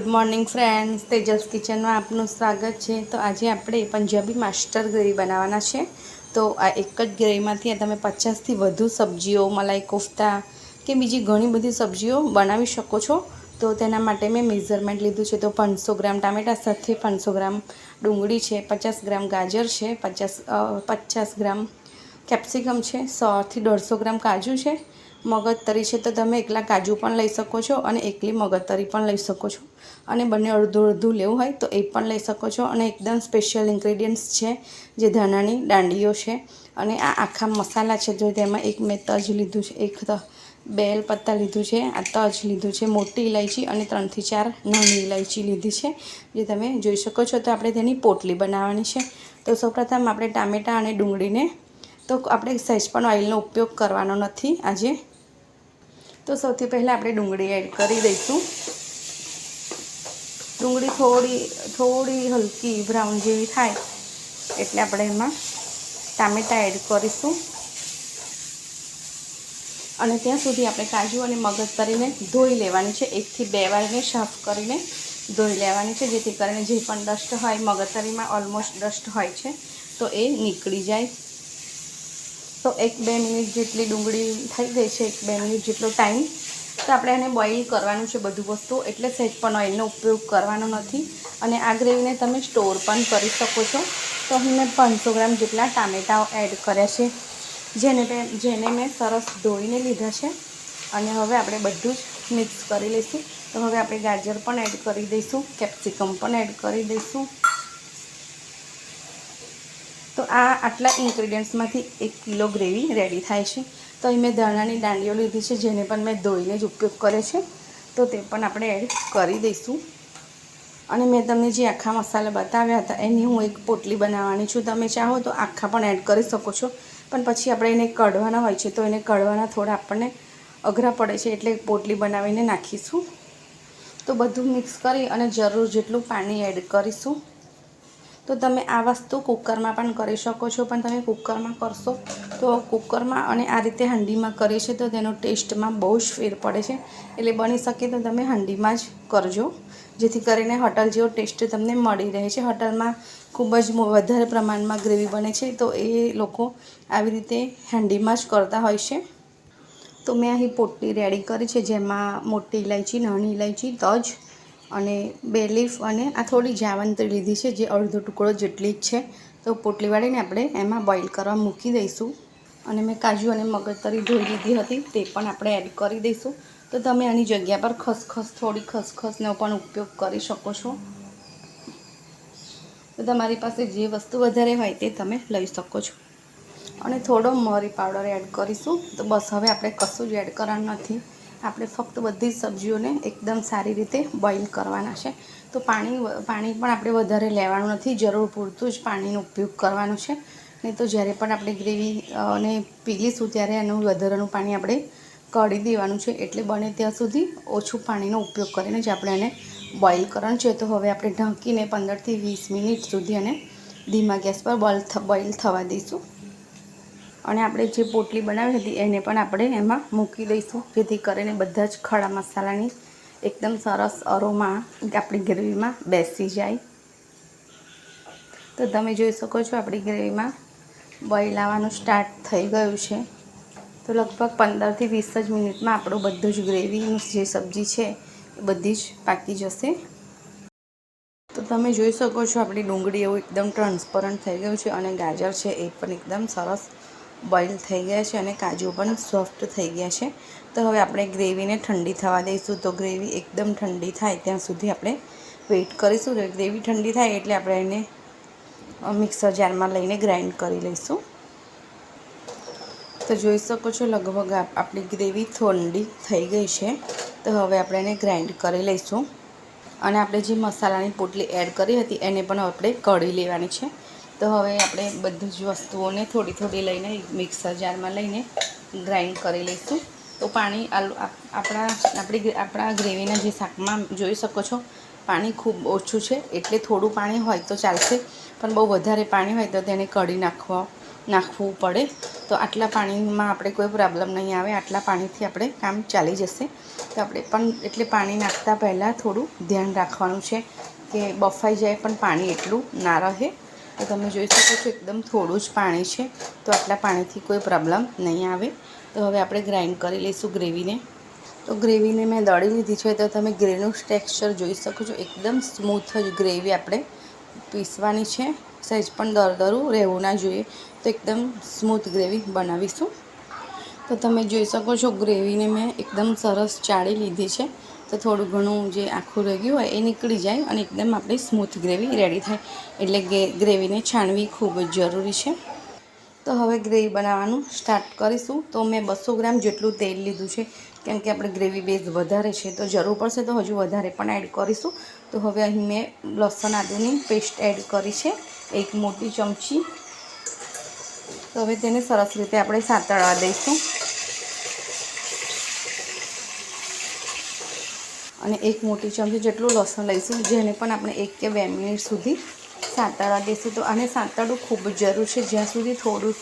Morning friends, Tejas કિચનમાં આપનું સ્વાગત છે। તો આજે આપણે પંજાબી માસ્ટર ગ્રેવી બનાવવાના છે। તો આ એક જ ગ્રેવીમાંથી તમે 50થી વધુ સબ્જીઓ, મલાઈ કોફતા કે બીજી ઘણી બધી સબ્જીઓ બનાવી શકો છો। તો તેના માટે મેં મેઝરમેન્ટ લીધું છે। તો 500 ગ્રામ ટામેટા સાથે 500 ગ્રામ ડુંગળી છે, 50 ગ્રામ ગાજર છે, 50 ગ્રામ કેપ્સિકમ છે, 100થી 150 ગ્રામ કાજુ છે, મગજતરી છે। તો તમે એકલા કાજુ પણ લઈ શકો છો અને એકલી મગજતરી પણ લઈ શકો છો, અને બંને અડધું અડધું લેવું હોય તો એ પણ લઈ શકો છો। અને એકદમ સ્પેશિયલ ઇન્ગ્રેડિયન્ટ્સ છે જે ધાણાની દાંડીઓ છે, અને આ આખા મસાલા છે। જો તેમાં એક મેં તજ લીધું છે, એક બેલ પત્તા લીધું છે, આ તજ લીધું છે, મોટી ઇલાયચી અને 3થી 4 નાની ઇલાયચી લીધી છે, જે તમે જોઈ શકો છો। તો આપણે તેની પોટલી બનાવવાની છે। તો સૌપ્રથમ આપણે ટામેટાં અને ડુંગળીને, તો આપણે સહેજ પણ ઓઇલનો ઉપયોગ કરવાનો નથી આજે। તો સૌથી પહેલાં આપણે ડુંગળી એડ કરી દઈશું। ડુંગળી થોડી હલકી બ્રાઉન જેવી થાય એટલે આપણે એમાં ટામેટાં એડ કરીશું, અને ત્યાં સુધી આપણે કાજુ અને મગજતરીને ધોઈ લેવાની છે। 1 થી 2 વાર એને સાફ કરીને ધોઈ લેવાની છે, જેથી કરીને જે પણ ડસ્ટ હોય, મગજતરીમાં ઓલમોસ્ટ ડસ્ટ હોય છે, તો એ નીકળી જાય। તો 1-2 મિનિટ જેટલી ડુંગળી થઈ ગઈ છે, 1-2 મિનિટ જેટલો ટાઈમ। તો આપણે એને બોઇલ કરવાનું છે બધું વસ્તુ, એટલે સહેજ પણ ઓઇલનો ઉપયોગ કરવાનો નથી। અને આ ગ્રેવીને તમે સ્ટોર પણ કરી શકો છો। તો અહીં મેં 500 ગ્રામ જેટલા ટામેટાઓ એડ કર્યા છે, જેને મેં સરસ ધોઈને લીધા છે। અને હવે આપણે બધું જ મિક્સ કરી લઈશું। તો હવે આપણે ગાજર પણ એડ કરી દઈશું, કેપ્સિકમ પણ એડ કરી દઈશું। તો આટલા ઇન્ગ્રેડિયન્ટ્સમાંથી 1 કિલો ગ્રેવી રેડી થાય છે। તો અહીં મેં ધાણાની દાંડીઓ લીધી છે, જેને પણ મેં ધોઈને જ ઉપયોગ કર્યો છે, તો તે પણ આપણે એડ કરી દઈશું। અને મેં તમને જે આખા મસાલા બતાવ્યા હતા એની હું એક પોટલી બનાવવાની છું। તમે ચાહો તો આખા પણ એડ કરી શકો છો, પણ પછી આપણે એને કઢવાના હોય છે, તો એને કઢવાના થોડા આપણને અઘરા પડે છે, એટલે પોટલી બનાવીને નાખીશું। તો બધું મિક્સ કરી અને જરૂર જેટલું પાણી એડ કરીશું। તો તમે આ વસ્તુ કુકરમાં પણ કરી શકો છો, પણ તમે કુકરમાં કરશો તો કુકરમાં અને આ રીતે હાંડીમાં કરીએ છીએ તો તેનો ટેસ્ટમાં બહુ જ ફેર પડે છે। એટલે બની શકે તો તમે હાંડીમાં જ કરજો, જેથી કરીને હોટલ જેવો ટેસ્ટ તમને મળી રહે છે। હોટલમાં ખૂબ જ વધારે પ્રમાણમાં ગ્રેવી બને છે, તો એ લોકો આવી રીતે હાંડીમાં જ કરતા હોય છે। તો મેં અહીં પોટલી રેડી કરી છે, જેમાં મોટી ઇલાયચી, નાની ઇલાયચી, તજ અને બે લીફ અને આ થોડી જાવંત્રી લીધી છે, જે અડધો ટુકડો જેટલી જ છે। તો પોટલી વાળીને આપણે એમાં બોઇલ કરવા મૂકી દઈશું। અને મેં કાજુ અને મગજતરી ધોઈ લીધી હતી, તે પણ આપણે એડ કરી દઈશું। તો તમે આની જગ્યા પર થોડી ખસખસનો પણ ઉપયોગ કરી શકો છો। તો તમારી પાસે જે વસ્તુ વધારે હોય તે તમે લઈ શકો છો। અને થોડો મરી પાવડર એડ કરીશું। તો બસ, હવે આપણે કશું જ એડ કરવાનું નથી, આપણે ફક્ત બધી જ સબ્જીઓને એકદમ સારી રીતે બોઇલ કરવાના છે। તો પાણી પણ આપણે વધારે લેવાનું નથી, જરૂર પૂરતું જ પાણીનો ઉપયોગ કરવાનો છે। નહીં તો જ્યારે પણ આપણે ગ્રેવી ને પીગીશું ત્યારે એનું વધારાનું પાણી આપણે કાઢી દેવાનું છે, એટલે બને ત્યાં સુધી ઓછું પાણીનો ઉપયોગ કરીને જ આપણે એને બોઇલ કરવાનું છે। તો હવે આપણે ઢાંકીને 15થી 20 મિનિટ સુધી એને ધીમા ગેસ પર બોઇલ થવા દઈશું। અને આપણે જે પોટલી બનાવી હતી એને પણ આપણે એમાં મૂકી દઈશું, જેથી કરીને બધા જ ખડા મસાલાની એકદમ સરસ અરોમા આપણી ગ્રેવીમાં બેસી જાય। તો તમે જોઈ શકો છો આપણી ગ્રેવીમાં બોઇલ આવવાનું સ્ટાર્ટ થઈ ગયું છે। તો લગભગ 15થી 20 જ મિનિટમાં આપણું બધું જ ગ્રેવીનું જે સબ્જી છે એ બધી જ પાકી જશે। તો તમે જોઈ શકો છો આપણી ડુંગળી એવું એકદમ ટ્રાન્સપરન્ટ થઈ ગયું છે, અને ગાજર છે એ પણ એકદમ સરસ બોઇલ થઈ ગયા છે, અને કાજુ પણ સોફ્ટ થઈ ગયા છે। તો હવે આપણે ગ્રેવીને ઠંડી થવા દઈશું। તો ગ્રેવી એકદમ ઠંડી થાય ત્યાં સુધી આપણે વેઇટ કરીશું। ગ્રેવી ઠંડી થાય એટલે આપણે એને મિક્સર જારમાં લઈને ગ્રાઇન્ડ કરી લઈશું। તો જોઈ શકો છો લગભગ આપણી ગ્રેવી ઠંડી થઈ ગઈ છે। તો હવે આપણે એને ગ્રાઇન્ડ કરી લઈશું, અને આપણે જે મસાલાની પોટલી એડ કરી હતી એને પણ આપણે કઢી લેવાની છે। તો હવે આપણે બધી જ વસ્તુઓને થોડી થોડી લઈને મિક્સર જારમાં લઈને ગ્રાઇન્ડ કરી લઈશું। તો પાણી આપણા ગ્રેવીના જે શાકમાં જોઈ શકો છો પાણી ખૂબ ઓછું છે, એટલે થોડું પાણી હોય તો ચાલશે, પણ બહુ વધારે પાણી હોય તો તેને કાઢી નાખવા નાખવું પડે. તો આટલા પાણીમાં આપણે કોઈ પ્રોબ્લેમ નહીં આવે, આટલા પાણીથી આપણે કામ ચાલી જશે. તો આપણે પણ એટલે પાણી નાખતા પહેલાં થોડું ધ્યાન રાખવાનું છે કે બફાઈ જાય પણ પાણી એટલું ના રહે. તો તમે જોઈ શકો છો એકદમ થોડું જ પાણી છે, તો આટલા પાણીથી કોઈ પ્રોબ્લેમ નહીં આવે. તો હવે આપણે ગ્રાઇન્ડ કરી લઈશું ગ્રેવીને. તો ગ્રેવીને મેં દળી લીધી છે. તો તમે ગ્રેવીનું ટેક્સચર જોઈ શકો છો, એકદમ સ્મૂથ જ ગ્રેવી આપણે પીસવાની છે. સહેજ પણ દરદરું રહેવું ના જોઈએ. તો એકદમ સ્મૂથ ગ્રેવી બનાવીશું. તો તમે જોઈ શકો છો ગ્રેવીને મેં એકદમ સરસ ચાળી લીધી છે. તો થોડું ઘણું જે આખું રહી ગયું હોય એ નીકળી જાય અને એકદમ આપણી સ્મૂથ ગ્રેવી રેડી થાય. એટલે ગ્રેવીને છાણવી ખૂબ જ જરૂરી છે. તો હવે ગ્રેવી બનાવવાનું સ્ટાર્ટ કરીશું. તો મેં 200 ગ્રામ જેટલું તેલ લીધું છે, કેમ કે આપણે ગ્રેવી બેઝ વધારે છે તો જરૂર પડશે તો હજુ વધારે પણ એડ કરીશું. તો હવે અહીં મેં લસણ આદુની પેસ્ટ એડ કરી છે, 1 મોટી ચમચી. તો હવે તેને સરસ રીતે આપણે સાતળવા દઈશું. અને 1 મોટી ચમચી જેટલું લસણ લઈશું, જેને પણ આપણે 1 કે 2 મિનિટ સુધી સાતળવા દઈશું. તો આને સાતળવું ખૂબ જ જરૂર છે. જ્યાં સુધી થોડું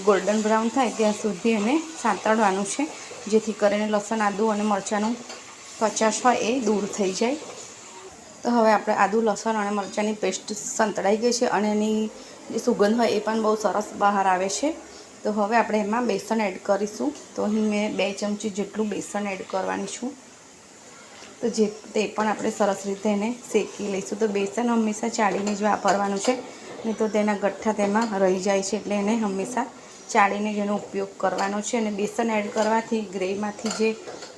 ગોલ્ડન બ્રાઉન થાય ત્યાં સુધી એને સાતળવાનું છે, જેથી કરીને લસણ આદુ અને મરચાંનું કચાશ હોય એ દૂર થઈ જાય. તો હવે આપણે આદુ લસણ અને મરચાંની પેસ્ટ સંતળાઈ ગઈ છે અને એની જે સુગંધ હોય એ પણ બહુ સરસ બહાર આવે છે. તો હવે આપણે એમાં બેસન એડ કરીશું. તો અહીં મેં 2 ચમચી જેટલું બેસન એડ કરવાની છું. તો તે પણ આપણે સરસ રીતે એને શેકી લઈશું. તો બેસન હંમેશા ચાળીને જ વાપરવાનું છે, નહીં તો તેના ગઠ્ઠા તેમાં રહી જાય છે. એટલે એને હંમેશા ચાળીને જ એનો ઉપયોગ કરવાનો છે. અને બેસન એડ કરવાથી ગ્રેવીમાંથી જે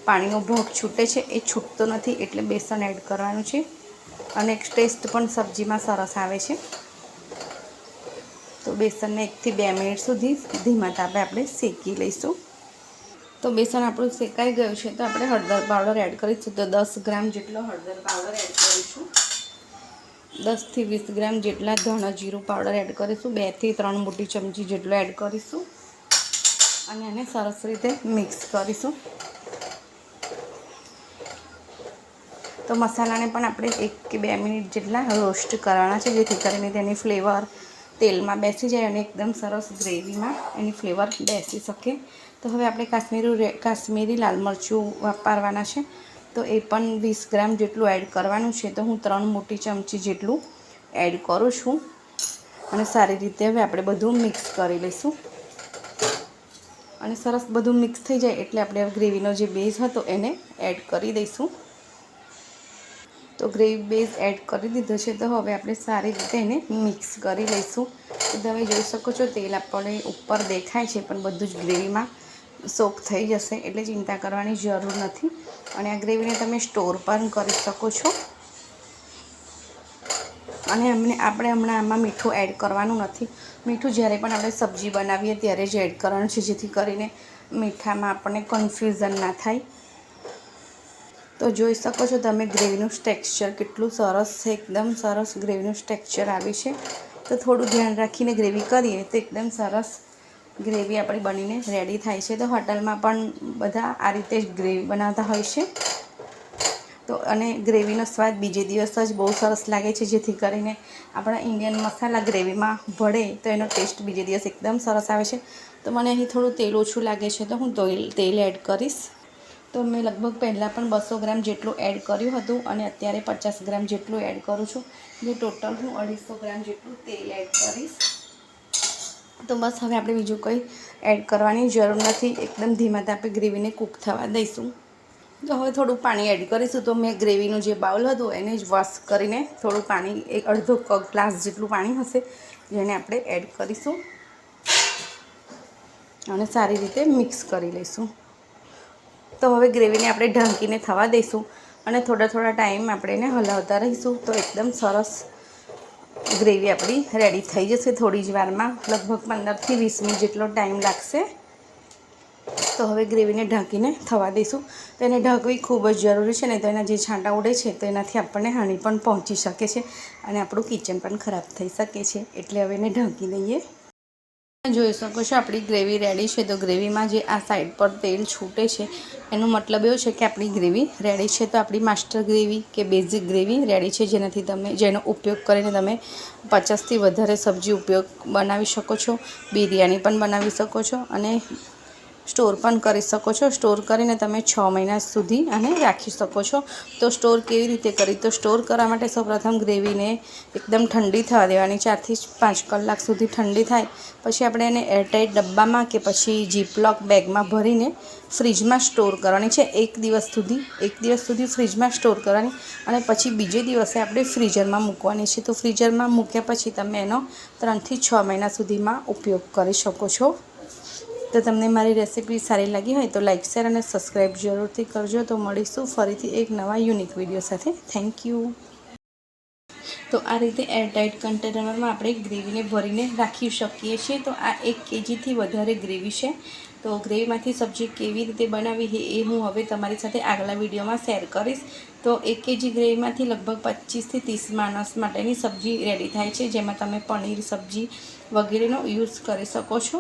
પાણીનો ભાગ છૂટે છે એ છૂટતો નથી, એટલે બેસન એડ કરવાનું છે. અને ટેસ્ટ પણ સબ્જીમાં સરસ આવે છે. તો બેસનને 1 થી 2 મિનિટ સુધી ધીમા તાપે આપણે શેકી લઈશું. તો બેસન આપણું શેકાઈ ગયું છે. તો આપણે હળદર પાવડર એડ કરીશું. તો 10 ગ્રામ જેટલો હળદર પાવડર એડ કરીશું. 10 થી 20 ગ્રામ જેટલા ધાણા જીરું પાવડર એડ કરીશું. 2 થી 3 મોટી ચમચી જેટલો એડ કરીશું અને એને સરસ રીતે મિક્સ કરીશું. તો મસાલાને પણ આપણે 1 કે 2 મિનિટ જેટલા રોસ્ટ કરવાના છે, જેથી કરીને તેની ફ્લેવર તેલમાં બેસી જાય અને એકદમ સરસ ગ્રેવીમાં એની ફ્લેવર બેસી શકે. તો હવે આપણે કાશ્મીરી લાલ મરચું વાપરવાના છે. તો એ પણ 20 ગ્રામ જેટલું એડ કરવાનું છે. તો હું 3 મોટી ચમચી જેટલું એડ કરું છું અને સારી રીતે હવે આપણે બધું મિક્સ કરી લઈશું. અને સરસ બધું મિક્સ થઈ જાય એટલે આપણે ગ્રેવીનો જે બેઝ હતો એને એડ કરી દઈશું. તો ગ્રેવી બેઝ એડ કરી દીધો છે. તો હવે આપણે સારી રીતે એને મિક્સ કરી લઈશું. તો તમે જોઈ શકો છો તેલ આપણે ઉપર દેખાય છે, પણ બધું જ ગ્રેવીમાં સોક થઈ જશે, એટલે ચિંતા કરવાની જરૂર નથી. અને આ ગ્રેવીને તમે સ્ટોર પણ કરી શકો છો. અને આપણે હમણાં આમાં મીઠું એડ કરવાનું નથી. મીઠું જ્યારે પણ આપણે સબ્જી બનાવીએ ત્યારે જ એડ કરવાનું છે, જેથી કરીને મીઠામાં આપણને કન્ફ્યુઝન ના થાય. તો જોઈ શકો છો તમે ગ્રેવીનું ટેક્સચર કેટલું સરસ છે. એકદમ સરસ ગ્રેવીનું ટેક્સચર આવ્યું છે. તો થોડું ધ્યાન રાખીને ગ્રેવી કરીએ તો એકદમ સરસ ગ્રેવી આપણી બનીને રેડી થાય છે. તો હોટલમાં પણ બધા આ રીતે જ ગ્રેવી બનાવતા હોય છે. તો અને ગ્રેવીનો સ્વાદ બીજે દિવસ જ બહુ સરસ લાગે છે, જેથી કરીને આપણા ઇન્ડિયન મસાલા ગ્રેવીમાં ભળે તો એનો ટેસ્ટ બીજે દિવસ એકદમ સરસ આવે છે. તો મને અહીં થોડું તેલ ઓછું લાગે છે, તો હું તેલ એડ કરીશ. તો મેં લગભગ પહેલાં પણ 200 ગ્રામ જેટલું એડ કર્યું હતું અને અત્યારે 50 ગ્રામ જેટલું એડ કરું છું. જે ટોટલ હું 250 ગ્રામ જેટલું તેલ એડ કરીશ. તો બસ હવે આપણે બીજું કંઈ એડ કરવાની જરૂર નથી. એકદમ ધીમા તાપે ગ્રેવીને કૂક થવા દઈશું. તો હવે થોડું પાણી એડ કરીશું. તો મેં ગ્રેવીનું જે બાઉલ હતું એને જ વોશ કરીને થોડું પાણી, અડધો ગ્લાસ જેટલું પાણી હશે, જેને આપણે એડ કરીશું અને સારી રીતે મિક્સ કરી લઈશું. તો હવે ગ્રેવીને આપણે ઢાંકીને થવા દઈશું અને થોડા ટાઈમ આપણે એને હલાવતા રહીશું. તો એકદમ સરસ ગ્રેવી આપણી રેડી થઈ જશે થોડી જ વારમાં. લગભગ 15 થી 20 મિનિટ જેટલો ટાઈમ લાગશે. તો હવે ગ્રેવીને ઢાંકીને થવા દઈશું. તો એને ઢાંકવી ખૂબ જ જરૂરી છે, ને તો એના જે છાંટા ઉડે છે તો એનાથી આપણને હાનિ પણ પહોંચી શકે છે અને આપણું કિચન પણ ખરાબ થઈ શકે છે. એટલે હવે એને ઢાંકી દઈએ. જોઈ શકો છો આપણી ગ્રેવી રેડી છે। તો ગ્રેવીમાં જે આ સાઈડ પર તેલ છૂટે છે એનો મતલબ એવો છે કે આપણી ગ્રેવી રેડી છે। તો આપણી માસ્ટર ગ્રેવી કે બેઝિક ગ્રેવી રેડી છે, જેનો ઉપયોગ કરીને તમે 50થી વધારે સબ્જી ઉપયોગ બનાવી શકો છો, બિરયાની પણ બનાવી શકો છો અને સ્ટોર પણ કરી શકો છો। સ્ટોર કરીને તમે 6 મહિના સુધી આને રાખી શકો છો। તો સ્ટોર કેવી રીતે કરી? તો સ્ટોર કરવા માટે સૌપ્રથમ ગ્રેવીને એકદમ ઠંડી થવા દેવાની, 4 થી 5 કલાક સુધી ઠંડી થાય પછી આપણે એને એરટાઇટ ડબ્બામાં કે પછી જીપલોક બેગમાં ભરીને ફ્રીજમાં સ્ટોર કરવાની છે। એક દિવસ સુધી ફ્રીજમાં સ્ટોર કરવાની અને પછી બીજે દિવસે આપણે ફ્રીઝરમાં મૂકવાની છે। તો ફ્રીઝરમાં મૂક્યા પછી તમે એનો 3 થી 6 મહિના સુધીમાં ઉપયોગ કરી શકો છો। તો તમને મારી રેસીપી સારી લાગી હોય તો લાઇક, શેર અને સબસ્ક્રાઈબ જરૂરથી કરજો। તો મળીશું ફરીથી એક નવા યુનિક વિડીયો સાથે। Thank you. તો આ રીતે એરટાઇટ કન્ટેનરમાં આપણે ગ્રેવીને ભરીને રાખી શકીએ છીએ। તો આ 1 kgથી વધારે ગ્રેવી છે। તો ગ્રેવીમાંથી સબ્જી કેવી રીતે બનાવી એ હું હવે તમારી સાથે આગલા વિડીયોમાં શેર કરીશ। તો 1 kg ગ્રેવીમાંથી લગભગ 25થી 30 માણસ માટેની સબ્જી રેડી થાય છે, જેમાં તમે પનીર સબ્જી વગેરેનો યુઝ કરી શકો છો।